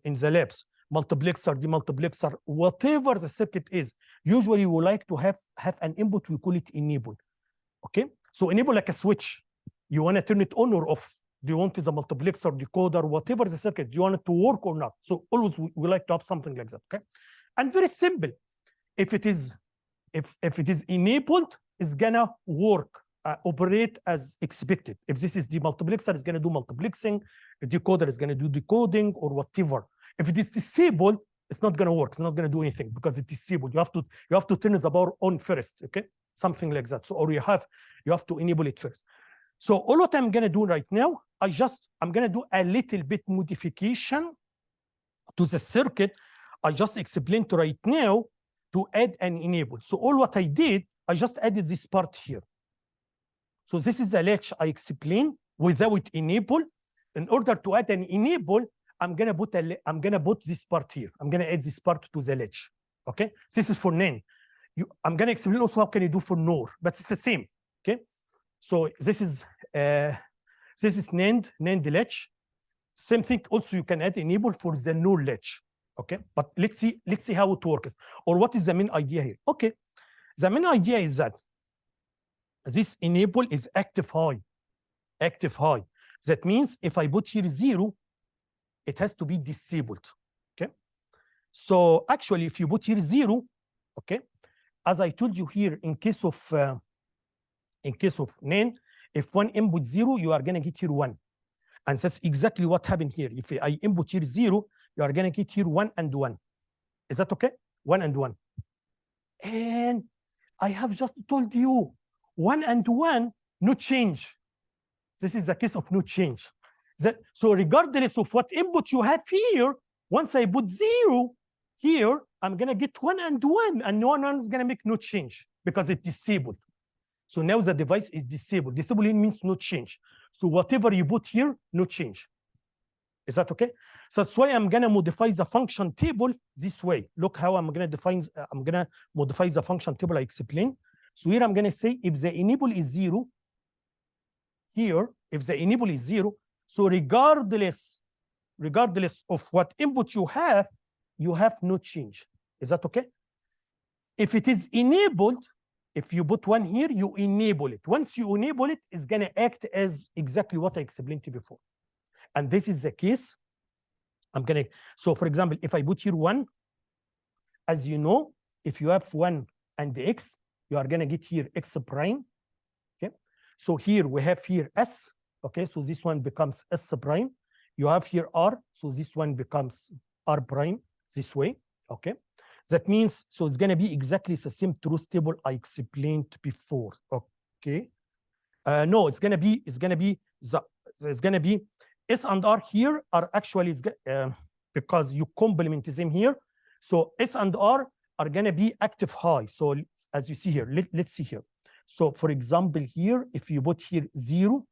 in the labs. Multiplexer, demultiplexer, whatever the circuit is, usually we like to have an input, we call it enable. Okay, so enable like a switch. You want to turn it on or off. Do you want the multiplexer, decoder, whatever the circuit, do you want it to work or not? So always we like to have something like that. Okay, and very simple. If it is enabled, it's gonna work, operate as expected. If this is demultiplexer, it's gonna do multiplexing. The decoder is gonna do decoding or whatever. If it is disabled, it's not gonna work. It's not gonna do anything because it's disabled. You have to turn the power on first. Okay, something like that. So or you have to enable it first. So all what I'm gonna do right now, I'm gonna do a little bit modification to the circuit I just explained right now to add an enable. So all what I did, I just added this part here. So this is the latch I explained without enable. In order to add an enable, I'm gonna put this part here. I'm gonna add this part to the latch. Okay, this is for NAND. I'm gonna explain also how can you do for NOR, but it's the same. Okay, so this is NAND latch. Same thing. Also, you can add enable for the NOR latch. Okay, but let's see how it works, or what is the main idea here. Okay, the main idea is that this enable is active high. That means if I put here 0, it has to be disabled. Okay, so actually if you put here 0, okay, as I told you here, in case of NAND, if one input 0, you are gonna get here 1, and that's exactly what happened here. If I input here 0, you are gonna get here 1 and 1. Is that okay? 1 and 1. And I have just told you 1 and 1, no change. This is the case of no change. So regardless of what input you have here, once I put 0 here, I'm gonna get 1 and 1, and 1 is gonna make no change because it's disabled. So now the device is disabled. Disabled means no change. So whatever you put here, no change. Is that okay? So that's why I'm gonna modify the function table this way. Look how I'm gonna modify the function table I explained. So here I'm gonna say if the enable is 0, here, if the enable is 0, so regardless of what input you have no change. Is that okay? If it is enabled, if you put 1 here, you enable it. Once you enable it, it's gonna act as exactly what I explained to you before. And this is the case. So for example, if I put here 1, as you know, if you have 1 and x, you are gonna get here x prime. Okay, so here we have here s. Okay, so this one becomes s prime. You have here r, so this one becomes r prime this way. Okay, that means, so it's gonna be exactly the same truth table I explained before. Okay, no, it's gonna be S and R here are actually because you complement them here. So S and R are gonna be active high. So as you see here, let's see here. So for example, here, if you put here 0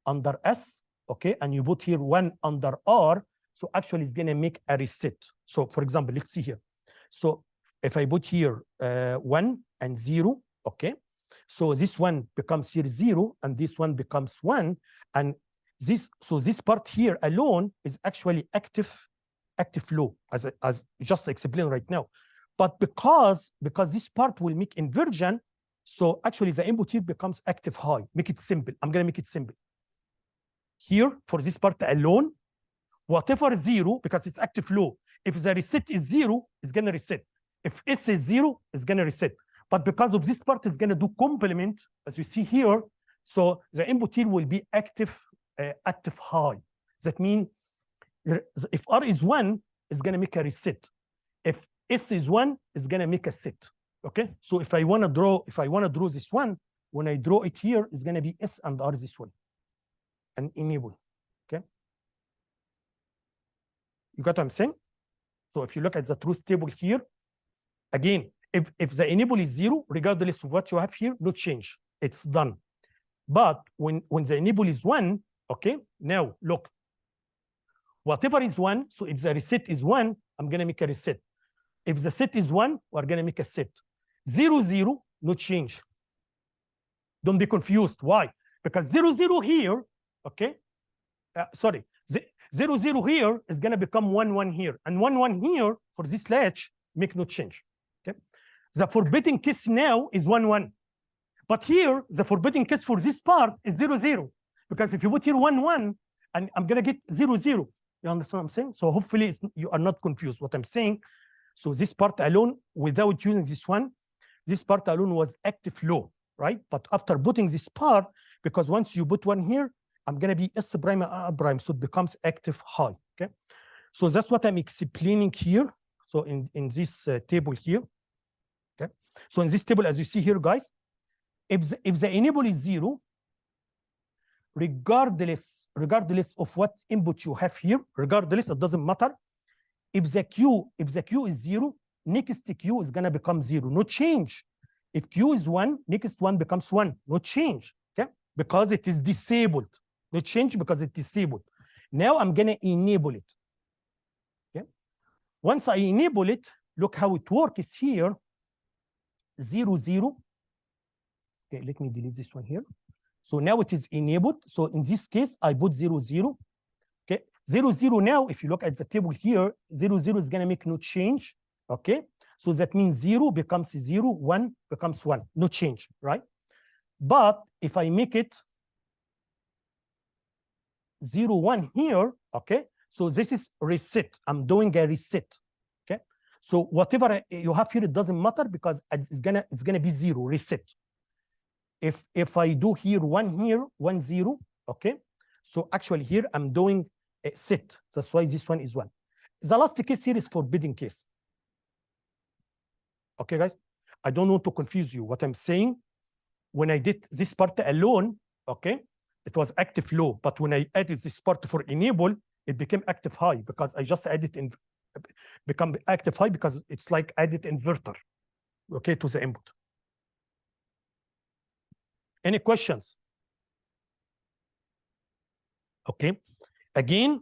under S, okay, and you put here 1 under R, so actually it's gonna make a reset. So for example, let's see here. So if I put here 1 and 0, okay, so this one becomes here 0 and this one becomes 1, and this part here alone is actually active low, as just explained right now. But because this part will make inversion, so actually the input here becomes active high. Make it simple. I'm gonna make it simple. Here for this part alone, whatever 0, because it's active low, if the reset is 0, it's gonna reset. If S is 0, it's gonna reset. But because of this part, it's gonna do complement, as you see here. So the input here will be active high. That means if R is 1, it's gonna make a reset. If S is 1, it's gonna make a set. Okay. So if I wanna draw this one, when I draw it here, it's gonna be S and R this way, and enable. Okay. You got what I'm saying? So if you look at the truth table here, again, if the enable is 0, regardless of what you have here, no change. It's done. But when the enable is 1, okay, now look, whatever is 1, so if the reset is 1, I'm gonna make a reset. If the set is 1, we're gonna make a set. 0, 0, no change. Don't be confused. Why? Because 0, 0 here, okay, 0, 0 here is gonna become 1, 1 here, and 1, 1 here for this latch make no change. Okay, the forbidden case now is 1, 1, but here the forbidden case for this part is 0, 0, because if you put here 1, 1, and I'm gonna get 0, 0. You understand what I'm saying? So hopefully you are not confused what I'm saying. So this part alone, without using this one, this part alone was active low, right? But after putting this part, because once you put one here, I'm gonna be S prime and R prime, so it becomes active high. Okay, so that's what I'm explaining here. So in this table here, okay. So in this table, as you see here, guys, if the enable is 0, regardless of what input you have here, regardless, it doesn't matter. If the Q is 0, next Q is gonna become 0, no change. If Q is 1, next one becomes 1, no change. Okay, because it is disabled. No change because it's disabled. Now I'm gonna enable it. Okay, once I enable it, look how it works here. 0, 0. Okay, let me delete this one here. So now it is enabled. So in this case, I put 0, 0. Okay, 0, 0 now, if you look at the table here, 0, 0 is gonna make no change. Okay, so that means 0 becomes 0, 1 becomes 1, no change, right? But if I make it 0, 1 here, okay, so this is reset. I'm doing a reset. Okay, so whatever you have here, it doesn't matter because it's gonna be 0, reset. If I do here 1 here, 1, 0, okay, so actually here I'm doing a set. That's why this one is 1. The last case here is forbidden case. Okay, guys, I don't want to confuse you. What I'm saying, when I did this part alone, okay, it was active low, but when I added this part for enable, it became active high because I just added in become active high because it's like added inverter, okay, to the input. Any questions? Okay, again,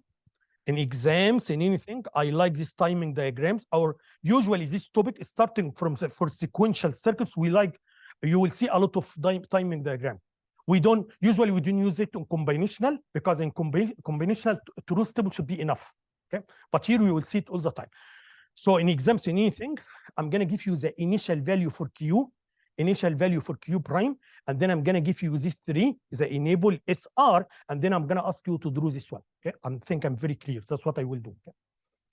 in exams, in anything, I like this timing diagrams, or usually this topic is starting from for sequential circuits. We like, you will see a lot of timing diagram. We don't use it in combinational because in combinational truth table should be enough. Okay, but here we will see it all the time. So in exams, in anything, I'm gonna give you the initial value for Q, initial value for Q prime, and then I'm gonna give you these 3, the enable SR, and then I'm gonna ask you to draw this one. Okay, I think I'm very clear. That's what I will do. Okay?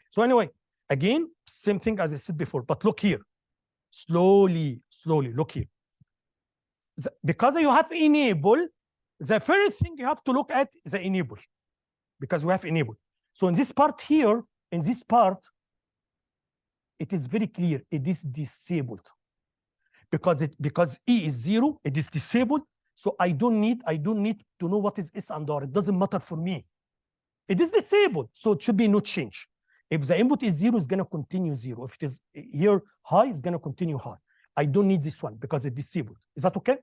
So anyway, again, same thing as I said before, but look here, slowly, look here. Because you have enable, the first thing you have to look at is the enable, because we have enable. So in this part here, in this part, it is very clear it is disabled. Because E is 0, it is disabled. So I don't need to know what is S and R. It doesn't matter for me. It is disabled, so it should be no change. If the input is 0, it's gonna continue 0. If it is here high, it's gonna continue high. I don't need this one because it's disabled. Is that okay?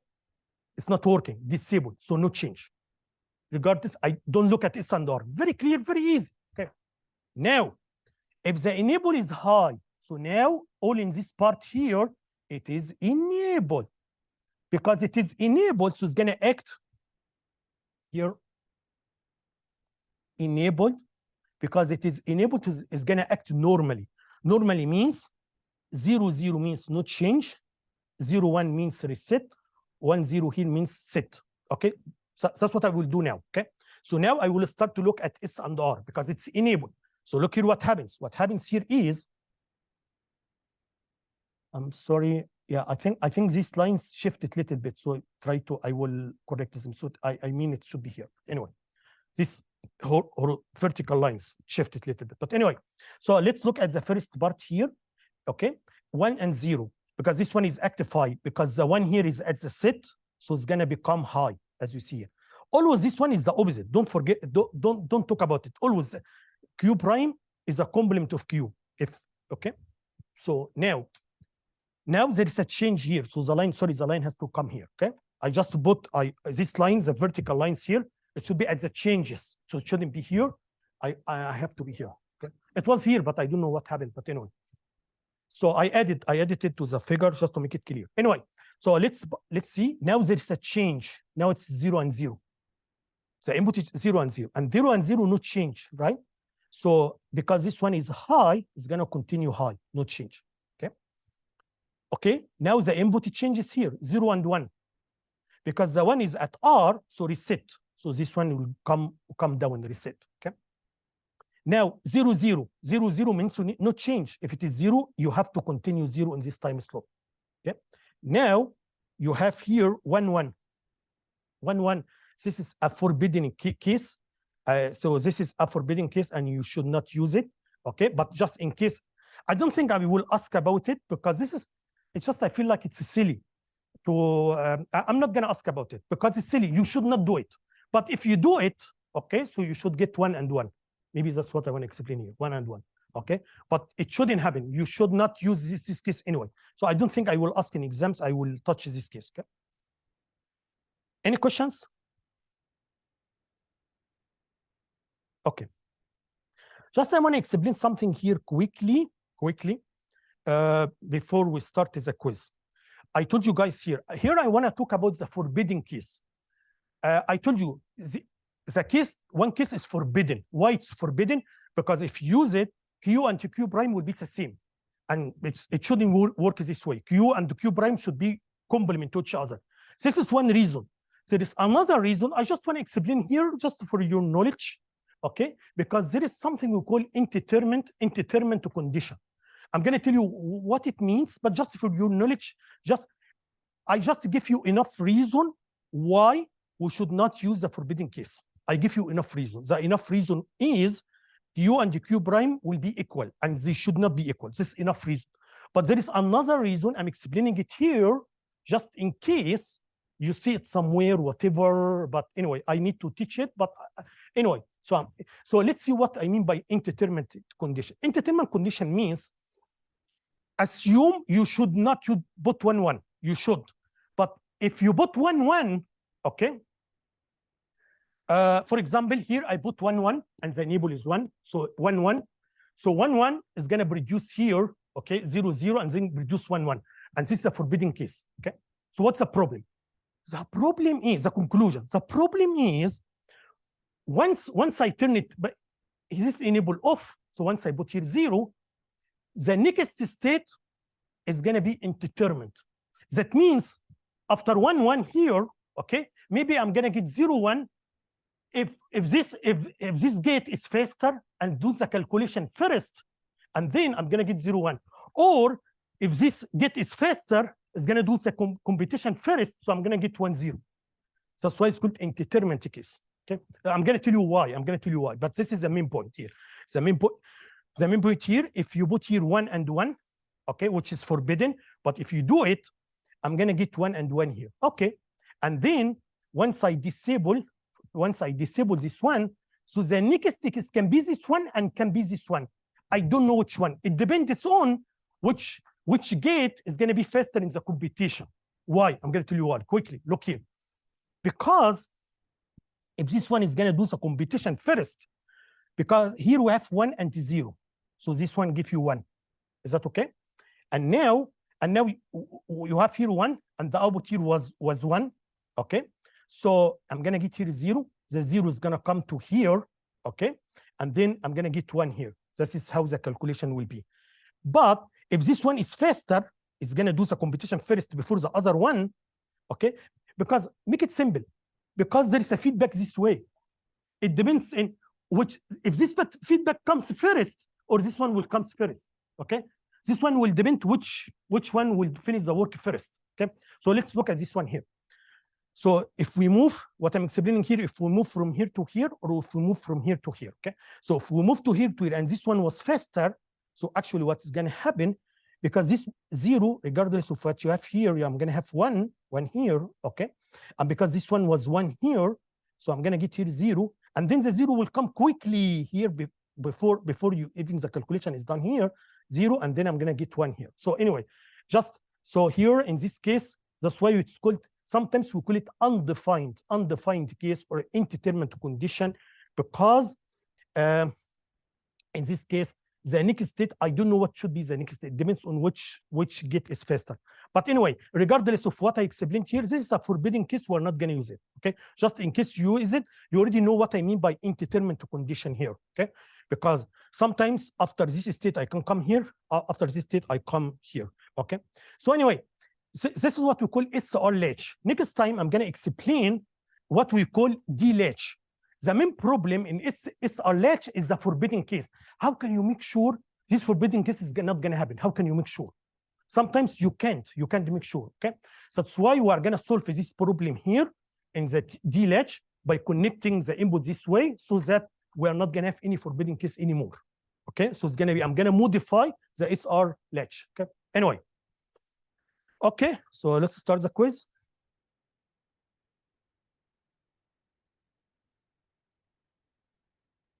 It's not working, disabled, so no change. Regardless, I don't look at S and R. Very clear, very easy. Okay. Now, if the enable is high, So now all in this part here, it is enabled. Because it is enabled, so it's gonna act here. Enabled, because it is enabled, is gonna act normally. Normally means 0, 0 means no change, 0, 1 means reset, 1, 0 here means set. Okay, so that's what I will do now. Okay, so now I will start to look at S and R because it's enabled. So look here what happens. What happens here is, I'm sorry, yeah, I think these lines shifted a little bit. So I will correct them. So I mean it should be here. Anyway, this vertical lines shifted a little bit. But anyway, so let's look at the first part here. Okay, 1 and 0, because this one is actified, because the one here is at the set, so it's gonna become high, as you see here. Always this one is the opposite. Don't forget, don't talk about it. Always Q prime is a complement of Q. Okay, so now there is a change here. So the line, the line has to come here. Okay, I just put this line, the vertical lines here. It should be at the changes, so it shouldn't be here. I have to be here. Okay, it was here, but I don't know what happened. But anyway, so I added it to the figure just to make it clear. Anyway, so let's see. Now there is a change. Now it's 0 and 0. The input is 0 and 0, and 0 and 0 no change, right? So because this one is high, it's gonna continue high, no change. Okay, now the input changes here, 0 and 1. Because the one is at R, so reset. So this one will come down and reset. Okay. Now 0, 0. 0, 0 means no change. If it is 0, you have to continue 0 in this time slope. Okay. Now you have here 1, 1. 1, 1. This is a forbidden case. So this is a forbidden case, and you should not use it. Okay, but just in case, I don't think I will ask about it because it's just I feel like it's silly. I'm not gonna ask about it because it's silly. You should not do it. But if you do it, okay, so you should get 1 and 1. Maybe that's what I want to explain here, 1 and 1. Okay, but it shouldn't happen. You should not use this case anyway. So I don't think I will ask in exams. I will touch this case. Okay. Any questions? Okay. Just I want to explain something here quickly, before we start the quiz. I told you guys here I want to talk about the forbidden case. I told you the case, one case is forbidden. Why it's forbidden? Because if you use it, Q and Q prime will be the same. And it shouldn't work this way. Q and Q prime should be complement to each other. This is one reason. There is another reason I just want to explain here just for your knowledge. Okay, because there is something we call indeterminate condition. I'm going to tell you what it means, but just for your knowledge, I just give you enough reason why we should not use the forbidden case. I give you enough reason. The enough reason is Q and Q prime will be equal, and they should not be equal. This is enough reason. But there is another reason. I'm explaining it here just in case you see it somewhere, whatever. But anyway, I need to teach it. But anyway, so let's see what I mean by indeterminate condition. Indeterminate condition means assume you should not put 1, 1. You should. But if you put 1, 1, okay. For example, here I put 1, 1, and the enable is 1. So 1, 1. So 1, 1 is going to produce here, okay, 0, 0, and then produce 1, 1. And this is a forbidden case. Okay. So what's the problem? The problem is the conclusion. The problem is once I turn it, but is this enable off? So once I put here 0, the next state is going to be indeterminate. That means after 1, 1 here, okay, maybe I'm going to get 0, 1. If this gate is faster and do the calculation first, and then I'm going to get 0, 1. Or if this gate is faster, it's going to do the computation first, so I'm going to get 1, 0. That's why it's called indeterminate case. Okay, I'm going to tell you why. But this is the main point here. The main point here, if you put here 1 and 1, okay, which is forbidden, but if you do it, I'm going to get 1 and 1 here. Okay, and then once I disable this one, so the next case can be this one and can be this one. I don't know which one. It depends on which gate is going to be faster in the computation. Why? I'm going to tell you why quickly. Look here. Because if this one is going to do the computation first, because here we have 1 and 0. So this one gives you 1. Is that okay? And now you have here 1, and the output here was 1. Okay, so I'm gonna get here 0. The 0 is gonna come to here. Okay, and then I'm gonna get 1 here. This is how the calculation will be. But if this one is faster, it's gonna do the computation first before the other one. Okay, because make it simple, because there is a feedback this way. It depends in which, if this feedback comes first or this one will come first. Okay, this one will depend which one will finish the work first. Okay, so let's look at this one here. So if we move, what I'm explaining here, if we move from here to here, or if we move from here to here. Okay, so if we move to here to here and this one was faster, so actually what's going to happen, because this 0, regardless of what you have here, I'm going to have 1 here. Okay, and because this one was 1 here, so I'm going to get here 0, and then the 0 will come quickly here before you even the calculation is done here, 0, and then I'm going to get 1 here. So anyway, just so here in this case, that's why it's called, sometimes we call it undefined case or indeterminate condition, because in this case, the next state, I don't know what should be the next state. It depends on which gate is faster. But anyway, regardless of what I explained here, this is a forbidden case. We're not going to use it. Okay, just in case you use it, you already know what I mean by indeterminate condition here. Okay, because sometimes after this state I can come here, after this state I come here. Okay, so anyway, this is what we call SR latch. Next time I'm going to explain what we call D latch. The main problem in SR latch is the forbidden case. How can you make sure this forbidden case is not going to happen? How can you make sure? Sometimes you can't make sure. Okay, so that's why we are going to solve this problem here in the D latch by connecting the input this way, so that we are not going to have any forbidden case anymore. Okay, so it's going to be, I'm going to modify the SR latch. Okay, anyway. Okay, so let's start the quiz.